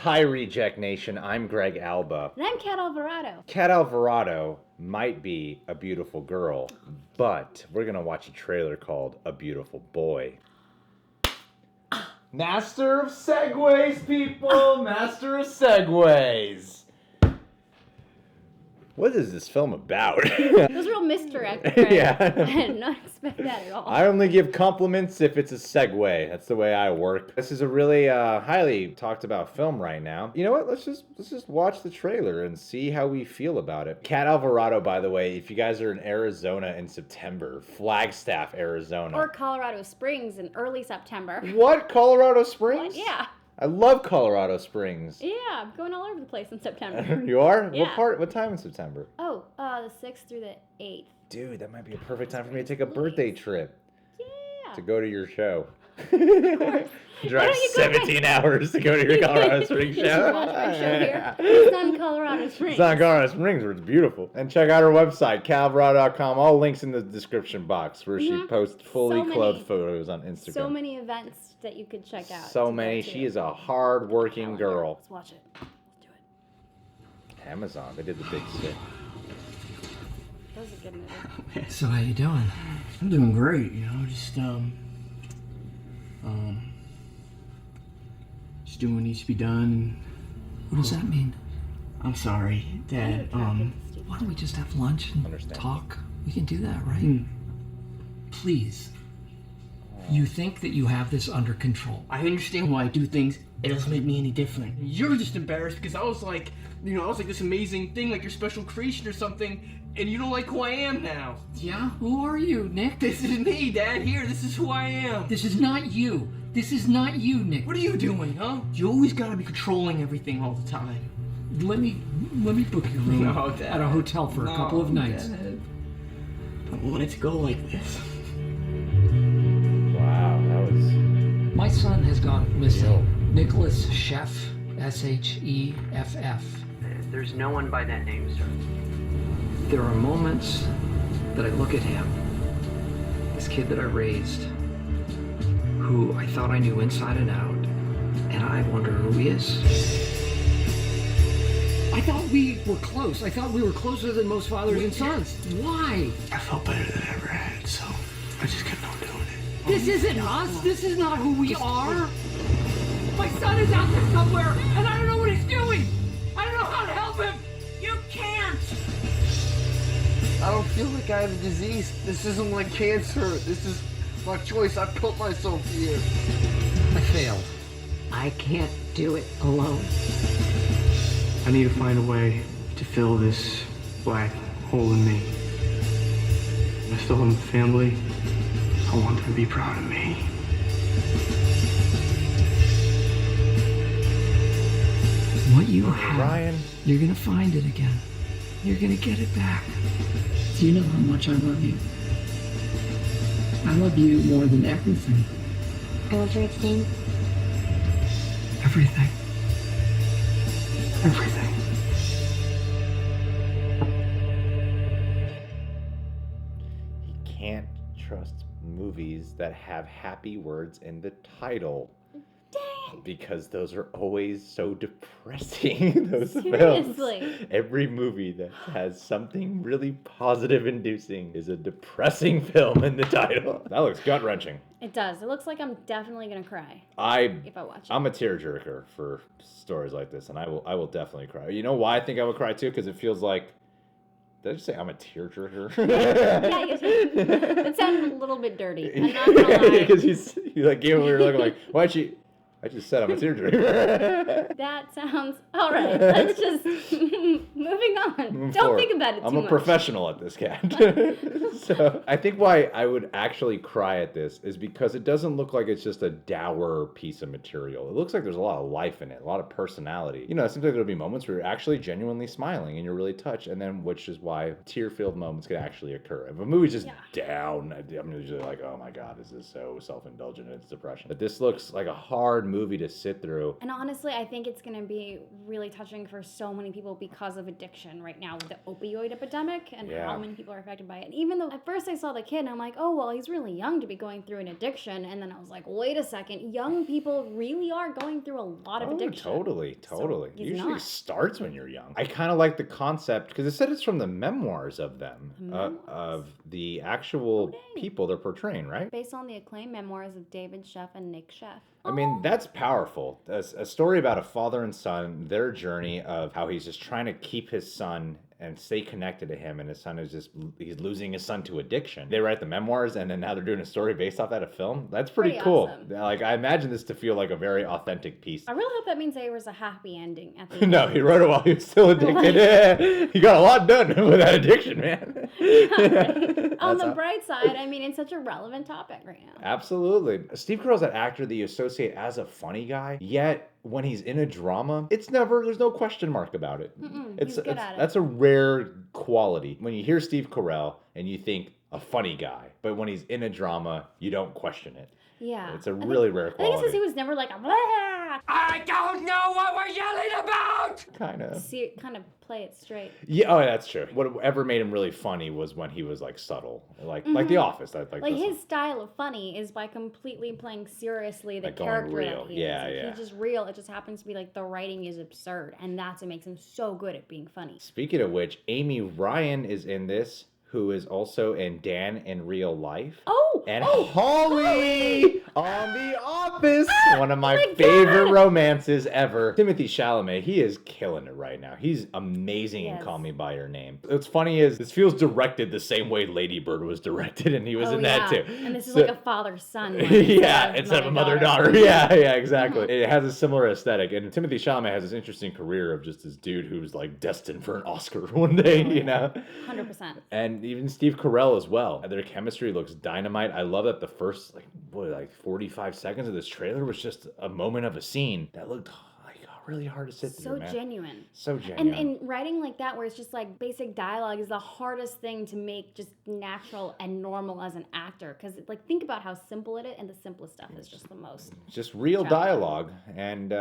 Hi, Reject Nation. I'm Greg Alba. And I'm Cat Alvarado. Cat Alvarado might be a beautiful girl, but we're going to watch a trailer called A Beautiful Boy. Master of segues, people! Master of segues! What is this film about? It was real misdirect, right? Yeah. I did not expect that at all. I only give compliments if it's a segue. That's the way I work. This is a really highly talked about film right now. You know what? Let's just watch the trailer and see how we feel about it. Cat Alvarado, by the way, if you guys are in Arizona in September, Flagstaff, Arizona. Or Colorado Springs in early September. What? Colorado Springs? Yeah. I love Colorado Springs. Yeah, I'm going all over the place in September. You are? Yeah. What time in September? Oh, the 6th through the 8th. Dude, that might be a perfect time for me to take a birthday trip. Yeah. To go to your show. Of course. Drive 17 hours to go to your Colorado Springs You show. should watch my show here. It's on Colorado Springs. It's on Colorado Springs, where it's beautiful. And check out her website, calalvarado.com. All links in the description box, where she posts fully clothed photos on Instagram. So many events that you could check out. So many. She is a hard-working girl. Let's watch it. Let's do it. Amazon. They did the big stick. That was a good movie. So how you doing? I'm doing great, just doing what needs to be done. What does that mean? I'm sorry, Dad. Why don't we just have lunch and talk? We can do that, right? Please. You think that you have this under control. I understand why I do things. It doesn't make me any different. You're just embarrassed because I was like this amazing thing, like your special creation or something, and you don't like who I am now. Yeah? Who are you, Nick? This is me, Dad. Here, this is who I am. This is not you. This is not you, Nick. What are you doing, huh? You always gotta be controlling everything all the time. Let me book your room No, Dad. at a hotel for a couple of nights. Dad. I don't want it to go like this. Wow, that was... My son has gone missing. Nicholas Sheff, Sheff. There's no one by that name, sir. There are moments that I look at him, this kid that I raised, who I thought I knew inside and out, and I wonder who he is. I thought we were close. I thought we were closer than most fathers and sons. Why? I felt better than I ever had, so I just kept on doing it. This isn't us. This is not who we are. My son is out there somewhere, and I don't know what he's doing. I don't know how to help him. You can't. I don't feel like I have a disease. This isn't like cancer. This is my choice. I put myself here. I failed. I can't do it alone. I need to find a way to fill this black hole in me. I still have a family. I want them to be proud of me. What you have, Ryan. you're gonna find it again. You're gonna get it back. Do you know how much I love you? I love you more than everything. I love your team. Everything. Everything. He can't trust movies that have happy words in the title. Because those are always so depressing, those Seriously. films. Every movie that has something really positive inducing is a depressing film in the title. That looks gut-wrenching. It does. It looks like I'm definitely going to cry if I watch it. I'm a tearjerker for stories like this, and I will definitely cry. You know why I think I would cry too? Because it feels like... Did I just say I'm a tearjerker? Yeah, you did. It sounded a little bit dirty. I'm not going to lie. Because you like gave a weird look like, why'd she... I just said I'm a tearjerker. That sounds... All right, let's just... Moving on. Don't think about it too much. I'm a professional at this, Cat. So I think why I would actually cry at this is because it doesn't look like it's just a dour piece of material. It looks like there's a lot of life in it, a lot of personality. You know, it seems like there'll be moments where you're actually genuinely smiling and you're really touched, and then which is why tear-filled moments can actually occur. If a movie's just down, I'm usually like, oh my God, this is so self-indulgent in its depression. But this looks like a hard movie to sit through. And honestly, I think it's going to be really touching for so many people because of addiction right now with the opioid epidemic and how many people are affected by it. And even though at first I saw the kid and I'm like, oh, well, he's really young to be going through an addiction. And then I was like, wait a second, young people really are going through a lot of addiction. Totally. So It usually starts when you're young. I kind of like the concept because it said it's from the memoirs of them, of the actual people they're portraying, right? Based on the acclaimed memoirs of David Sheff and Nick Sheff. I mean, that's powerful. A story about a father and son, their journey of how he's just trying to keep his son and stay connected to him, and his son is he's losing his son to addiction. They write the memoirs, and then now they're doing a story based off that a film. That's pretty cool. Awesome. Like, I imagine this to feel like a very authentic piece. I really hope that means there was a happy ending at the end. No, he wrote it while he was still addicted. He got a lot done with that addiction, man. On the bright side, I mean, it's such a relevant topic right now. Absolutely. Steve Carell's that actor that you associate as a funny guy, yet when he's in a drama, there's no question mark about it. He's good at it. That's a rare quality. When you hear Steve Carell and you think a funny guy, but when he's in a drama, you don't question it. Yeah. It's a really rare quality. I think it's because he was never like, I don't know what we're yelling about! Kind of play it straight. Yeah, that's true. Whatever made him really funny was when he was like subtle, like The Office. Like his style of funny is by completely playing seriously the Like going character real. that he is. He's just real. It just happens to be like the writing is absurd, and that's what makes him so good at being funny. Speaking of which, Amy Ryan is in this, who is also in Dan in Real Life. Holly on The Office. One of my favorite romances ever. Timothée Chalamet, he is killing it right now. He's amazing in Call Me By Your Name. What's funny is this feels directed the same way Lady Bird was directed, and he was in that too. And this is like a father-son. Instead of a mother-daughter. Yeah, exactly. It has a similar aesthetic, and Timothée Chalamet has this interesting career of just this dude who's like destined for an Oscar one day, you know? 100%. And even Steve Carell as well. Their chemistry looks dynamite. I love that the first 45 seconds of this trailer was just a moment of a scene that looked really hard to sit through, man. So genuine. And writing like that, where it's just like basic dialogue, is the hardest thing to make just natural and normal as an actor. Because think about how simple it is, and the simplest stuff is just the most. Just real dialogue and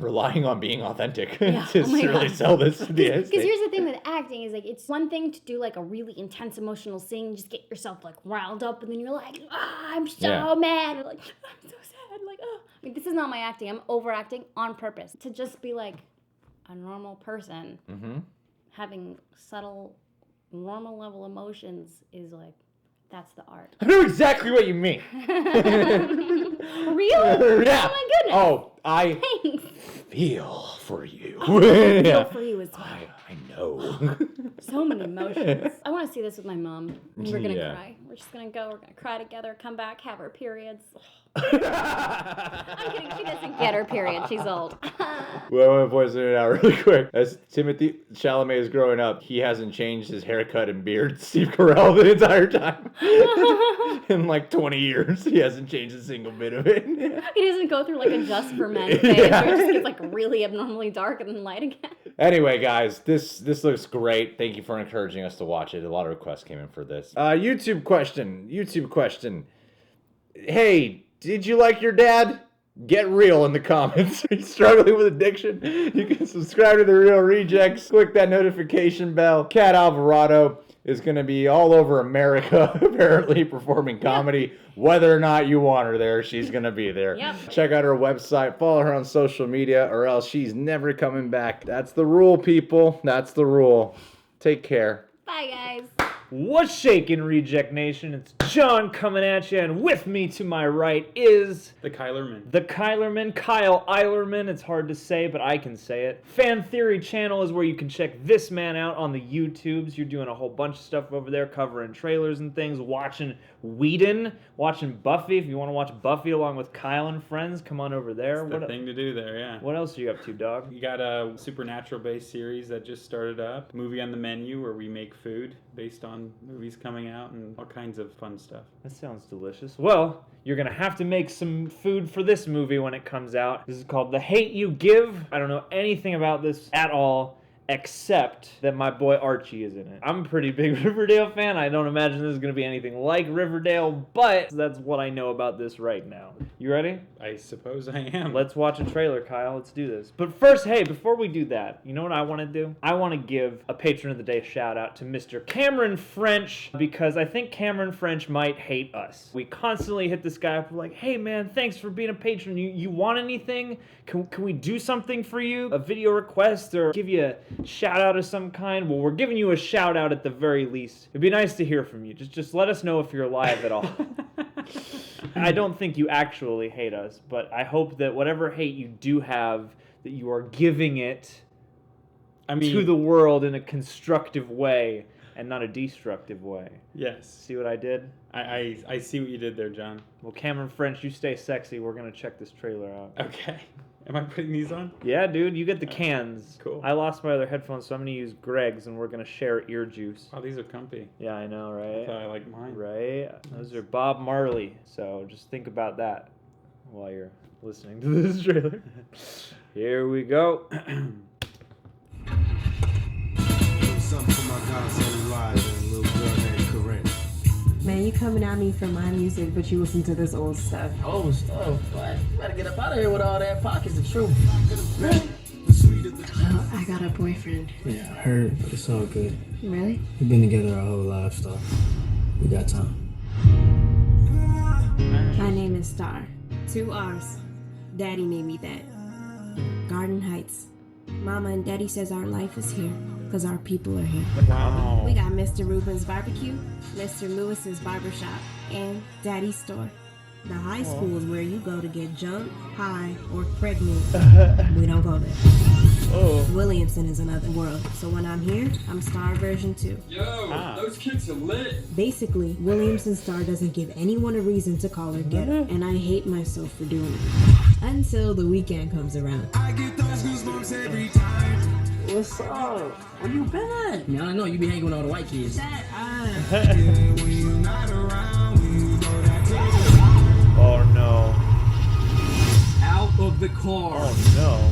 relying on being authentic to really sell this. Because here's the thing with acting is it's one thing to do like a really intense emotional scene, just get yourself like riled up, and then you're like, I'm so mad, or, like I'm so sad, like I mean, this is not my acting. I'm overacting on purpose to just be like a normal person. Having subtle, normal level emotions is like, that's the art. I know exactly what you mean. Really? Yeah. Oh my goodness. Oh, Thanks. feel for you. I feel for you as well. I know. So many emotions. I want to see this with my mom. We're going to cry. We're just going to go. We're going to cry together, come back, have our periods. I'm kidding. She doesn't get her period. She's old. Well, I want to point something out really quick. As Timothée Chalamet is growing up, he hasn't changed his haircut and beard. Steve Carell the entire time. In 20 years, he hasn't changed a single bit of it. He doesn't go through a Just for Men phase where it just gets really abnormally dark and then light again. Anyway, guys, this looks great. Thank you for encouraging us to watch it. A lot of requests came in for this. YouTube question. Hey, did you like your dad? Get real in the comments. Are you struggling with addiction? You can subscribe to The Real Rejects. Click that notification bell. Cat Alvarado is going to be all over America, apparently, performing comedy. Whether or not you want her there, she's going to be there. Yep. Check out her website. Follow her on social media, or else she's never coming back. That's the rule, people. That's the rule. Take care. Bye, guys. What's shaking, Reject Nation? It's John coming at you, and with me to my right is... The Kyle Eilerman. It's hard to say, but I can say it. Fan Theory channel is where you can check this man out on the YouTubes. You're doing a whole bunch of stuff over there, covering trailers and things, watching Whedon, watching Buffy. If you want to watch Buffy along with Kyle and friends, come on over there. It's the thing to do there, yeah. What else are you up to, dog? You got a supernatural-based series that just started up. Movie on the Menu, where we make food based on movies coming out and all kinds of fun stuff. That sounds delicious. Well, you're going to have to make some food for this movie when it comes out. This is called The Hate You Give. I don't know anything about this at all. except that my boy Archie is in it. I'm a pretty big Riverdale fan. I don't imagine this is going to be anything like Riverdale, but that's what I know about this right now. You ready? I suppose I am. Let's watch a trailer, Kyle. Let's do this. But first, hey, before we do that, you know what I want to do? I want to give a patron of the day shout out to Mr. Cameron French, because I think Cameron French might hate us. We constantly hit this guy up, we're like, hey man, thanks for being a patron. You want anything? Can we do something for you? A video request or give you a shout out of some kind? Well, we're giving you a shout out at the very least. It'd be nice to hear from you. Just let us know if you're alive at all. I don't think you actually hate us, but I hope that whatever hate you do have, that you are giving it to the world in a constructive way and not a destructive way. Yes. See what I did? I see what you did there, John. Well, Cameron French, you stay sexy. We're going to check this trailer out. Okay. Am I putting these on? Yeah, dude, you get the cans. Cool. I lost my other headphones, so I'm going to use Greg's, and we're going to share ear juice. Oh, these are comfy. Yeah, I know, right? I thought I liked mine. Right? Those are Bob Marley, so just think about that while you're listening to this trailer. Here we go. Something for my godson Elijah and a little girl named Corinne. Man, you coming at me for my music, but you listen to this old stuff. Old stuff? What? You better get up out of here with all that. Pockets the truth. Well, I got a boyfriend. Yeah, I heard, but it's all good. Really? We've been together our whole lives, so we got time. My name is Star. 2 R's. Daddy made me that. Garden Heights. Mama and Daddy says our life is here because our people are here. Wow. We got Mr. Rubin's barbecue, Mr. Lewis's barbershop, and Daddy's store. The high school is where you go to get drunk, high, or pregnant. We don't go there. Williamson is another world, so when I'm here, I'm Star version 2. Yo, those kids are lit. Basically, Williamson Star doesn't give anyone a reason to call her ghetto, and I hate myself for doing it. Until the weekend comes around. I get those goosebumps every time. What's up? Where you been at? Man, I know you be hanging with all the white kids. Yeah, when you're not around, when you know that Oh no. Out of the car. Oh no.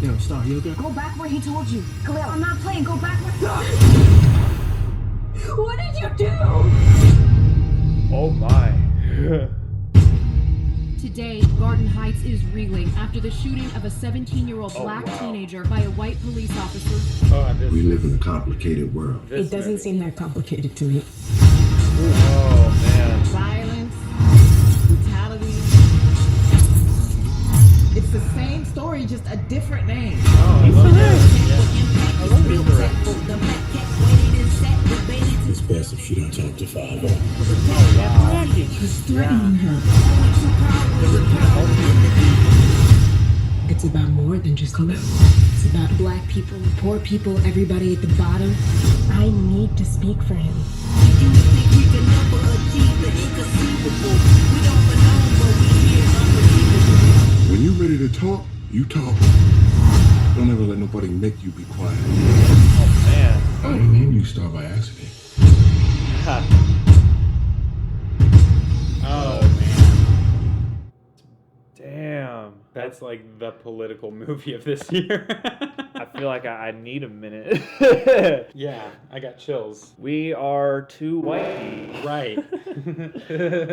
Yo, Star, you okay? Go back where he told you. Khalil, I'm not playing. Go back where... What did you do? Oh my. Today, Garden Heights is reeling after the shooting of a 17-year-old black teenager by a white police officer. We live in a complicated world. It doesn't seem that complicated to me. Oh man. Violence, brutality. It's the same story, just a different name. Oh, I love that. I love It's best if she don't talk to Father. He's threatening her. It's about more than just Khalil. It's about black people, poor people, everybody at the bottom. I need to speak for him. When you're ready to talk, you talk. Don't ever let nobody make you be quiet. Oh man. I didn't name you Star by accident. Oh man. Damn. That's like the political movie of this year. I feel like I need a minute. Yeah, I got chills. We are two white. Right.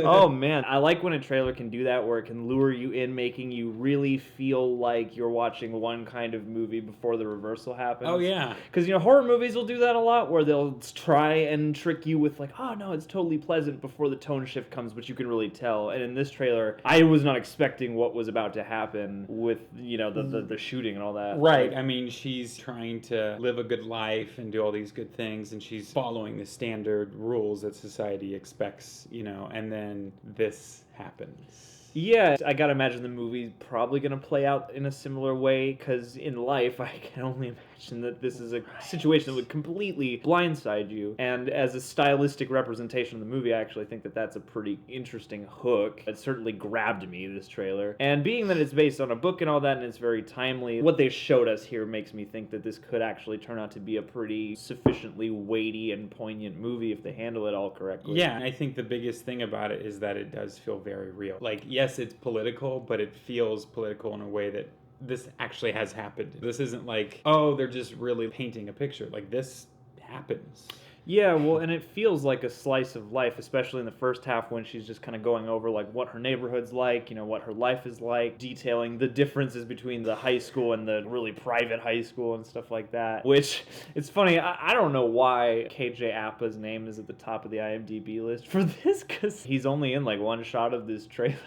Oh man, I like when a trailer can do that, where it can lure you in, making you really feel like you're watching one kind of movie before the reversal happens. Oh yeah. Because, you know, horror movies will do that a lot, where they'll try and trick you with like, oh no, it's totally pleasant before the tone shift comes, but you can really tell. And in this trailer, I was not expecting what was about to happen with, you know, the shooting and all that. Right. I mean, she's trying to live a good life and do all these good things, and she's following the standard rules that society expects, you know, and then this happens. Yeah, I gotta imagine the movie's probably gonna play out in a similar way, because in life, I can only imagine that this is a situation that would completely blindside you. And as a stylistic representation of the movie, I actually think that that's a pretty interesting hook. It certainly grabbed me, this trailer. And being that it's based on a book and all that, and it's very timely, what they showed us here makes me think that this could actually turn out to be a pretty sufficiently weighty and poignant movie if they handle it all correctly. Yeah, I think the biggest thing about it is that it does feel very real. Like, yes, it's political, but it feels political in a way that this actually has happened. This isn't like, oh, they're just really painting a picture. Like, this happens. Yeah, well, and it feels like a slice of life, especially in the first half when she's just kind of going over like what her neighborhood's like, what her life is like, detailing the differences between the high school and the really private high school and stuff like that. Which, it's funny, I don't know why KJ Appa's name is at the top of the IMDb list for this, because he's only in like one shot of this trailer.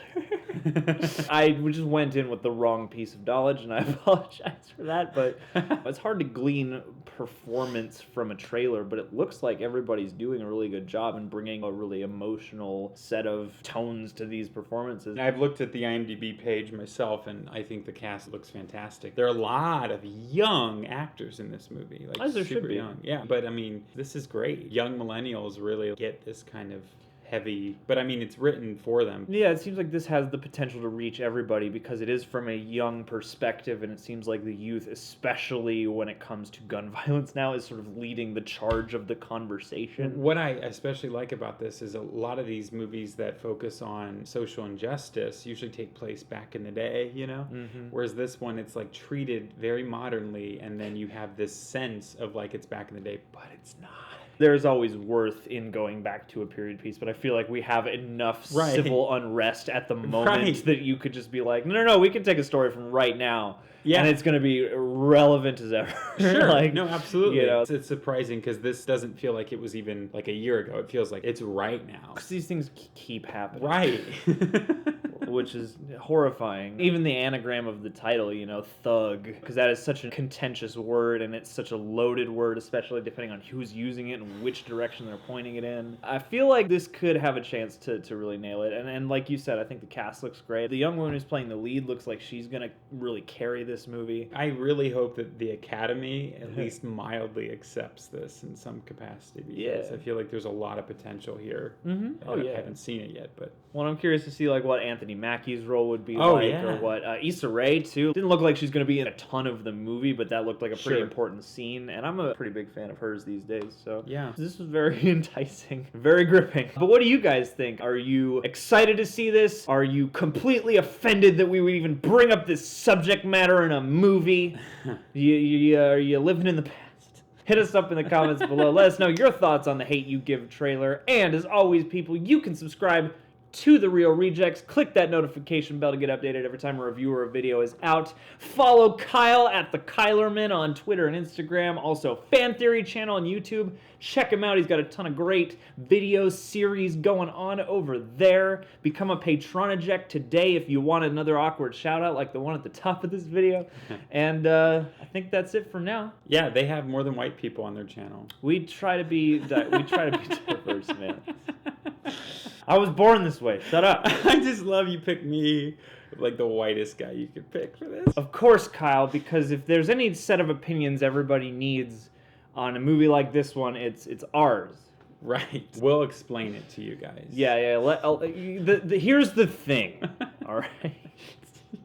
I just went in with the wrong piece of knowledge, and I apologize for that, but it's hard to glean performance from a trailer, but it looks like everybody's doing a really good job in bringing a really emotional set of tones to these performances. I've looked at the IMDb page myself, and I think the cast looks fantastic. There are a lot of young actors in this movie, like As there super should be. young. Yeah, but I mean, this is great. Young millennials really get this kind of heavy, but I mean, it's written for them. Yeah, it seems like this has the potential to reach everybody because it is from a young perspective, and it seems like the youth, especially when it comes to gun violence now, is sort of leading the charge of the conversation. What I especially like about this is a lot of these movies that focus on social injustice usually take place back in the day, Whereas this one, it's like treated very modernly, and then you have this sense of like it's back in the day, but it's not. There's always worth in going back to a period piece, but I feel like we have enough civil unrest at the moment that you could just be like, no, we can take a story from right now, and it's going to be relevant as ever. Sure, no, absolutely. It's surprising because this doesn't feel like it was even like a year ago. It feels like it's right now. Because these things keep happening. Right. Which is horrifying. Even the anagram of the title, thug, because that is such a contentious word, and it's such a loaded word, especially depending on who's using it and which direction they're pointing it in. I feel like this could have a chance to really nail it, and like you said, I think the cast looks great. The young woman who's playing the lead looks like she's gonna really carry this movie. I really hope that the Academy at least mildly accepts this in some capacity, because I feel like there's a lot of potential here. Mm-hmm. I haven't seen it yet, but... Well, I'm curious to see like what Anthony Mackie's role would be or what Issa Rae too. Didn't look like she's going to be in a ton of the movie, but that looked like a pretty important scene, and I'm a pretty big fan of hers these days. So this was very enticing, very gripping. But what do you guys think? Are you excited to see this? Are you completely offended that we would even bring up this subject matter in a movie? Are you living in the past? Hit us up in the comments below. Let us know your thoughts on the Hate You Give trailer. And as always, people, you can subscribe to The Real Rejects. Click that notification bell to get updated every time a review or a video is out. Follow Kyle at the Kylerman on Twitter and Instagram. Also, Fan Theory channel on YouTube. Check him out. He's got a ton of great video series going on over there. Become a Patronaject today if you want another awkward shout out like the one at the top of this video. And I think that's it for now. Yeah, they have more than white people on their channel. We try to be diverse, man. I was born this way. Shut up. I just love you pick me like the whitest guy you could pick for this. Of course, Kyle, because if there's any set of opinions everybody needs on a movie like this one, it's ours. Right. We'll explain it to you guys. Yeah. Here's the thing. All right.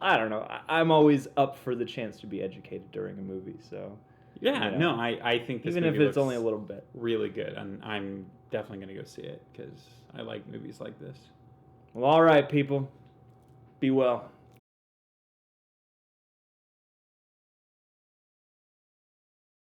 I don't know. I'm always up for the chance to be educated during a movie. So. Yeah. No, I think this even movie if it's looks only a little bit really good, and I'm definitely gonna go see it because I like movies like this. Well, all right, people. Be well.